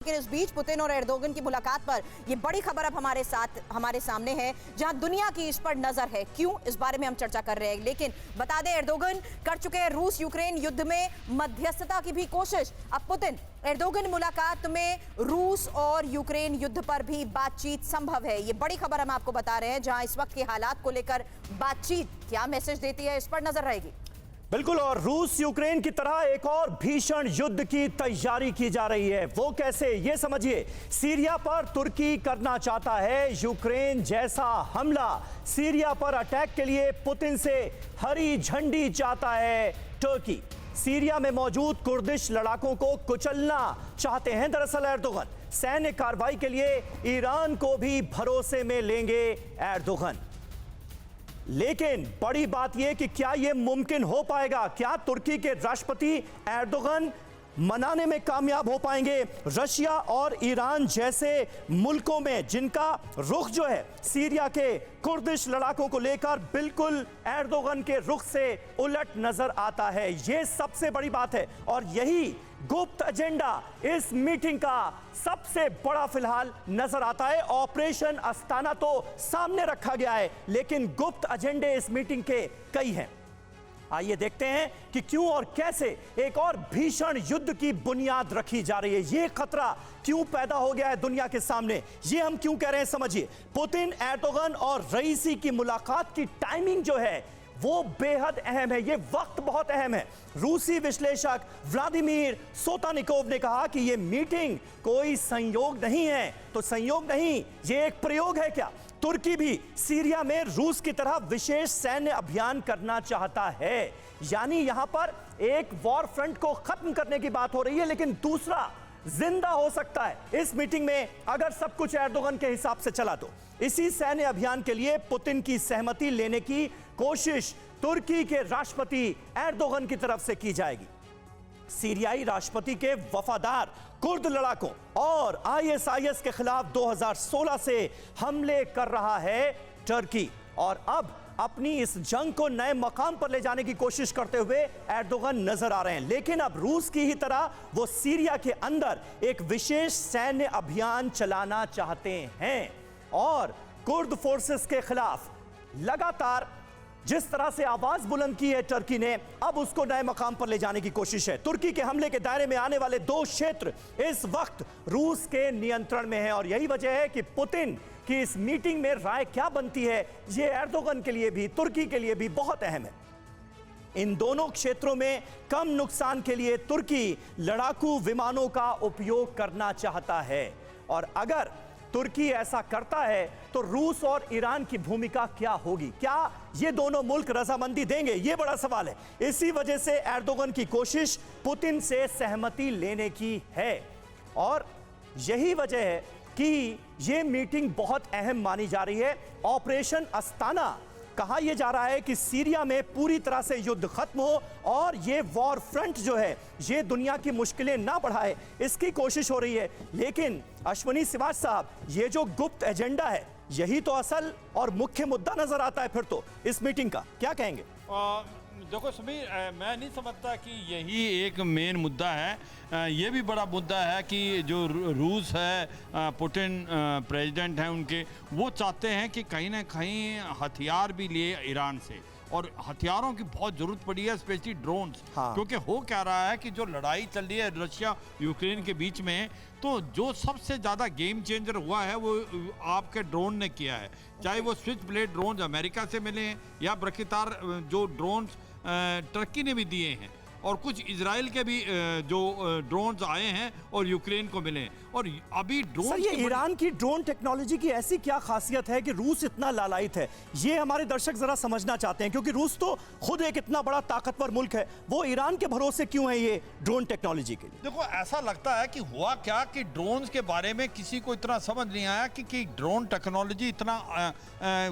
लेकिन इस बीच पुतिन और एर्दोगन की मुलाकात पर यह बड़ी खबर अब हमारे सामने है, जहां दुनिया की इस पर नजर है। क्यों, इस बारे में हम चर्चा कर रहे हैं। लेकिन बता दें, एर्दोगन कर चुके हैं रूस यूक्रेन युद्ध में मध्यस्थता की भी कोशिश। अब पुतिन एर्दोगन मुलाकात में रूस और यूक्रेन युद्ध पर भी बातचीत संभव है। ये बड़ी खबर हम आपको बता रहे हैं, जहां इस वक्त के हालात को लेकर बातचीत क्या मैसेज देती है, इस पर नजर रहेगी। बिल्कुल, और रूस यूक्रेन की तरह एक और भीषण युद्ध की तैयारी की जा रही है। वो कैसे, ये समझिए। सीरिया पर तुर्की करना चाहता है यूक्रेन जैसा हमला। सीरिया पर अटैक के लिए पुतिन से हरी झंडी चाहता है तुर्की। सीरिया में मौजूद कुर्दिश लड़ाकों को कुचलना चाहते हैं दरअसल एर्दोगन। सैन्य कार्रवाई के लिए ईरान को भी भरोसे में लेंगे एर्दोगन। लेकिन बड़ी बात यह कि क्या यह मुमकिन हो पाएगा? क्या तुर्की के राष्ट्रपति एर्दोगन मनाने में कामयाब हो पाएंगे? रशिया और ईरान जैसे मुल्कों में जिनका रुख जो है सीरिया के कुर्दिश लड़ाकों को लेकर बिल्कुल एर्दोगन के रुख से उलट नजर आता है। यह सबसे बड़ी बात है और यही गुप्त एजेंडा इस मीटिंग का सबसे बड़ा फिलहाल नजर आता है। ऑपरेशन अस्ताना तो सामने रखा गया है, लेकिन गुप्त एजेंडे इस मीटिंग के कई हैं। आइए देखते हैं कि क्यों और कैसे एक और भीषण युद्ध की बुनियाद रखी जा रही है। यह खतरा क्यों पैदा हो गया है दुनिया के सामने, यह हम क्यों कह रहे हैं, समझिए। पुतिन, एर्दोगन और रईसी की मुलाकात की टाइमिंग जो है वो बेहद अहम है। ये वक्त बहुत अहम है। रूसी विश्लेषक व्लादिमीर सोतानिकोव ने कहा कि ये मीटिंग कोई संयोग नहीं है। तो संयोग नहीं, ये एक प्रयोग है क्या? तुर्की भी सीरिया में रूस की तरह विशेष सैन्य अभियान करना चाहता है। यानी यहां पर एक वॉर फ्रंट को खत्म करने की बात हो रही है, लेकिन दूसरा जिंदा हो सकता है इस मीटिंग में अगर सब कुछ एर्दोगन के हिसाब से चला तो। इसी सैन्य अभियान के लिए पुतिन की सहमति लेने की कोशिश तुर्की के राष्ट्रपति एर्दोगन की तरफ से की जाएगी। सीरियाई राष्ट्रपति के वफादार कुर्द लड़ाकों और आईएसआईएस के खिलाफ 2016 से हमले कर रहा है तुर्की, और अब अपनी इस जंग को नए मकाम पर ले जाने की कोशिश करते हुए एर्दोगन नजर आ रहे हैं। लेकिन अब रूस की ही तरह वो सीरिया के अंदर एक विशेष सैन्य अभियान चलाना चाहते हैं और कुर्द फोर्सेस के खिलाफ लगातार जिस तरह से आवाज बुलंद की है तुर्की ने, अब उसको नए मकाम पर ले जाने की कोशिश है। तुर्की के हमले के दायरे में आने वाले 2 क्षेत्र इस वक्त रूस के नियंत्रण में है और यही वजह है कि पुतिन की इस मीटिंग में राय क्या बनती है, यह एर्दोगन के लिए भी तुर्की के लिए भी बहुत अहम है। इन दोनों क्षेत्रों में कम नुकसान के लिए तुर्की लड़ाकू विमानों का उपयोग करना चाहता है, और अगर तुर्की ऐसा करता है तो रूस और ईरान की भूमिका क्या होगी? क्या ये दोनों मुल्क रजामंदी देंगे? ये बड़ा सवाल है। इसी वजह से एर्दोगन की कोशिश पुतिन से सहमति लेने की है और यही वजह है कि ये मीटिंग बहुत अहम मानी जा रही है। ऑपरेशन अस्ताना, कहा यह जा रहा है कि सीरिया में पूरी तरह से युद्ध खत्म हो और ये वॉर फ्रंट जो है ये दुनिया की मुश्किलें ना बढ़ाए, इसकी कोशिश हो रही है। लेकिन अश्वनी श्रीवास्तव साहब, ये जो गुप्त एजेंडा है यही तो असल और मुख्य मुद्दा नजर आता है फिर तो इस मीटिंग का, क्या कहेंगे? देखो समीर, मैं नहीं समझता कि यही एक मेन मुद्दा है। ये भी बड़ा मुद्दा है कि जो रूस है, पुतिन प्रेसिडेंट हैं उनके, वो चाहते हैं कि कहीं ना कहीं हथियार भी लिए ईरान से, और हथियारों की बहुत ज़रूरत पड़ी है, स्पेशली ड्रोन्स। हाँ। क्योंकि हो क्या रहा है कि जो लड़ाई चल रही है रशिया यूक्रेन के बीच में, तो जो सबसे ज़्यादा गेम चेंजर हुआ है वो आपके ड्रोन ने किया है। चाहे वो स्विच ब्लेड ड्रोन अमेरिका से मिले हैं या बरखितार जो ड्रोन्स टर्की ने भी दिए हैं, और कुछ इजराइल के भी जो ड्रोन्स आए हैं और यूक्रेन को मिले हैं। और अभी ड्रोन, ये ईरान की ड्रोन टेक्नोलॉजी की ऐसी क्या खासियत है कि रूस इतना लालायित है? ये हमारे दर्शक जरा समझना चाहते हैं, क्योंकि रूस तो खुद एक इतना बड़ा ताकतवर मुल्क है, वो ईरान के भरोसे क्यों है ये ड्रोन टेक्नोलॉजी के लिए? देखो, ऐसा लगता है कि हुआ क्या कि ड्रोन्स के बारे में किसी को इतना समझ नहीं आया कि ड्रोन टेक्नोलॉजी इतना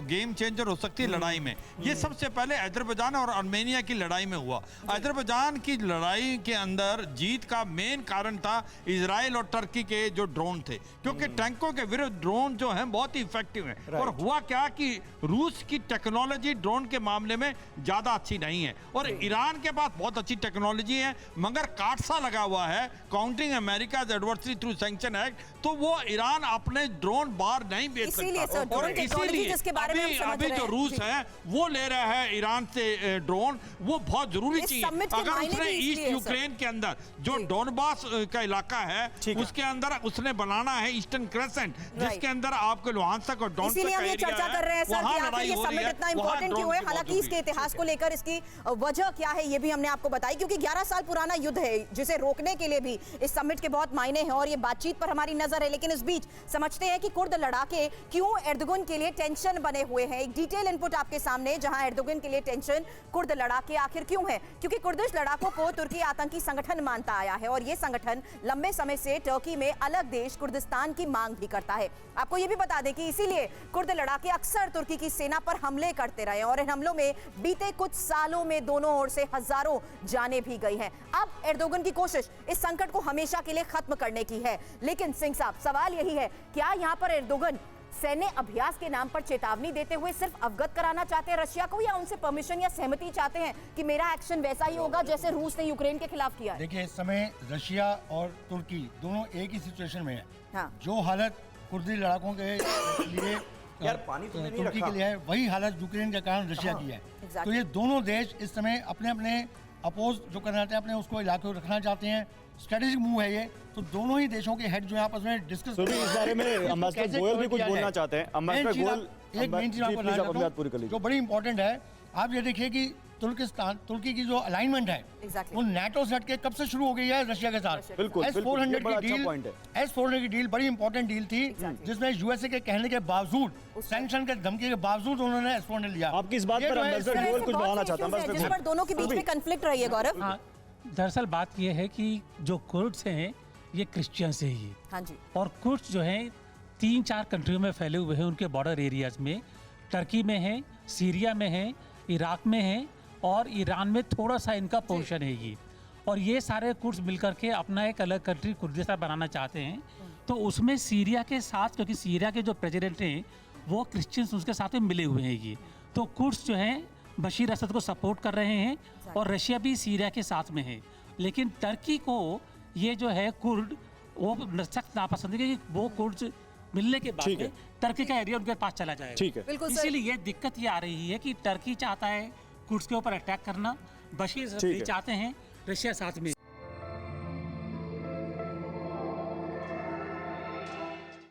गेम चेंजर हो सकती है लड़ाई में। ये सबसे पहले अजरबैजान और आर्मेनिया की लड़ाई में हुआ। अजरबैजान ईरान की लड़ाई के अंदर जीत का मेन कारण था इजराइल और टर्की के जो ड्रोन थे, क्योंकि टैंकों के विरुद्ध ड्रोन जो हैं बहुत ही इफेक्टिव हैं। और हुआ क्या कि रूस की टेक्नोलॉजी ड्रोन के मामले में ज्यादा अच्छी नहीं है और ईरान के पास बहुत अच्छी टेक्नोलॉजी है, मगर काटसा लगा हुआ है counting America adversary through sanction act, तो वो ईरान अपने ड्रोन बाहर नहीं बेच इसीलिए सकता। सर, ड्रोन टेक्नोलॉजी जिसके बारे में हम समझ अभी रहे जो हैं। रूस जी। है वो ले रहा है ईरान से ड्रोन, वो बहुत जरूरी इस चीज समिट के अगर मायने उसने भी इसलिए ईस्ट है, यूक्रेन के अंदर जो जी। डोनबास का इलाका है ठीक है। उसके अंदर उसने बनाना है ईस्टर्न क्रेसेंट, जिसके अंदर आपको लुहांसक और डोनेट्स्क इसीलिए हम ये का एरिया चर्चा कर रहे हैं सर वहाँ कि आखिर लड़ाई ये हो रही समिट इतना वहाँ इंपॉर्टेंट ड्रोन क्यों है। की हालांकि बहुत इसके जरूरी है। इतिहास को लेकर इसकी वजह क्या है ये भी हमने आपको बताई, क्योंकि 11 साल पुराना युद्ध है जिसे रोकने के लिए भी इस समिट के बहुत मायने हैं और ये बातचीत पर हमारी नजर है। लेकिन इस बीच समझते हैं कि कुर्द लड़ाके क्यों एर्दोगन के लिए टेंशन बने हुए हैं। एक डिटेल इनपुट आपके सामने, जहां एर्दोगन के लिए टेंशन कुर्द लड़ाके आखिर क्यों है, क्योंकि कुर्दिश लड़ाकों को तुर्की आतंकी संगठन मानता आया है और ये संगठन लंबे समय से टर्की में अलग देश कुर्दिस्तान की मांग भी करता है। आपको ये भी बता दें कि इसीलिए कुर्द लड़ाके अक्सर तुर्की की सेना पर हमले करते रहे और इन हमलों में बीते कुछ सालों में दोनों ओर से हजारों जानें भी गई हैं। अब एर्दोगन की कोशिश इस संकट को हमेशा के लिए खत्म करने की है। लेकिन सिंह साहब, सवाल यही है, क्या यहाँ पर एर्दोगन सैन्य अभ्यास के नाम पर चेतावनी देते हुए सिर्फ अवगत कराना चाहते हैं रशिया को, या उनसे परमिशन या सहमति चाहते हैं कि मेरा एक्शन वैसा ही होगा जैसे रूस ने यूक्रेन के खिलाफ किया है? देखिए, इस समय रशिया और तुर्की दोनों एक ही सिचुएशन में है। हाँ। जो हालत कुर्दी लड़ाकों के लिए यार, पानी तुमने नहीं तुर्की रखा। के लिए है, वही हालत यूक्रेन के कारण रशिया की है। Exactly. तो ये दोनों देश इस समय अपने अपने अपोज जो करना चाहते हैं, अपने उसको इलाके को रखना चाहते हैं। स्ट्रेटेजिक मूव है ये। तो दोनों ही देशों के हेड जो है आपस में डिस्कस तो भी इस बारे में अम्बेसडर गोयल भी कुछ बोलना चाहते हैं। अम्बेसडर गोयल, एक मेन चीज आपको बताना चाहता पूरी कर हूं, लीजिए। जो बड़ी इंपॉर्टेंट है। आप ये देखिए कि तुर्की की जो अलाइनमेंट है Exactly. वो नाटो से हटके कब से शुरू हो गई है रशिया के साथ। बिल्कुल, बिल्कुल, ये S-400 बड़ा की अच्छा डील, point है। S-400 की डील बड़ी इंपॉर्टेंट डील थी, जिसमें यूएसए के कहने के बावजूद, सैंक्शन के धमकी के बावजूद उन्होंने S-400 लिया। आपकी इस बात ये पर जो है, अम्बेसडर इससे- गोयल कुछ बढ़ाना चाहता हूं। जिस पर दोनों के बीच में कंफ्लिक्ट रही है। गौरव, हाँ, दरअसल बात यह है कि जो कुर्ड्स हैं ये क्रिश्चियंस हैं ये, हाँ जी, और कुर्ड्स जो हैं 3-4 कंट्रियों में फैले हुए हैं उनके बॉर्डर एरियाज में। टर्की में है, सीरिया में है, इराक में है और ईरान में थोड़ा सा इनका पोर्शन है ये। और ये सारे कुर्ड्स मिलकर के अपना एक अलग कंट्री कुर्दिस्तान बनाना चाहते हैं। तो उसमें सीरिया के साथ, क्योंकि सीरिया के जो प्रेसिडेंट हैं वो क्रिश्चियंस उसके साथ में मिले हुए हैं ये, तो कुर्ड्स जो हैं बशीर असद को सपोर्ट कर रहे हैं और रशिया भी सीरिया के साथ में है। लेकिन टर्की को ये जो है कुर्ड वो सख्त नापसंद है कि वो कुर्ड्स मिलने के बाद ठीक है। में टर्की का एरिया उनके पास चला जाएगा। ठीक है। बिल्कुल सर। इसीलिए ये दिक्कत ये आ रही है कि टर्की चाहता है कुर्ड्स के ऊपर अटैक करना, बशीर असद ठीक भी है। चाहते हैं रशिया साथ में।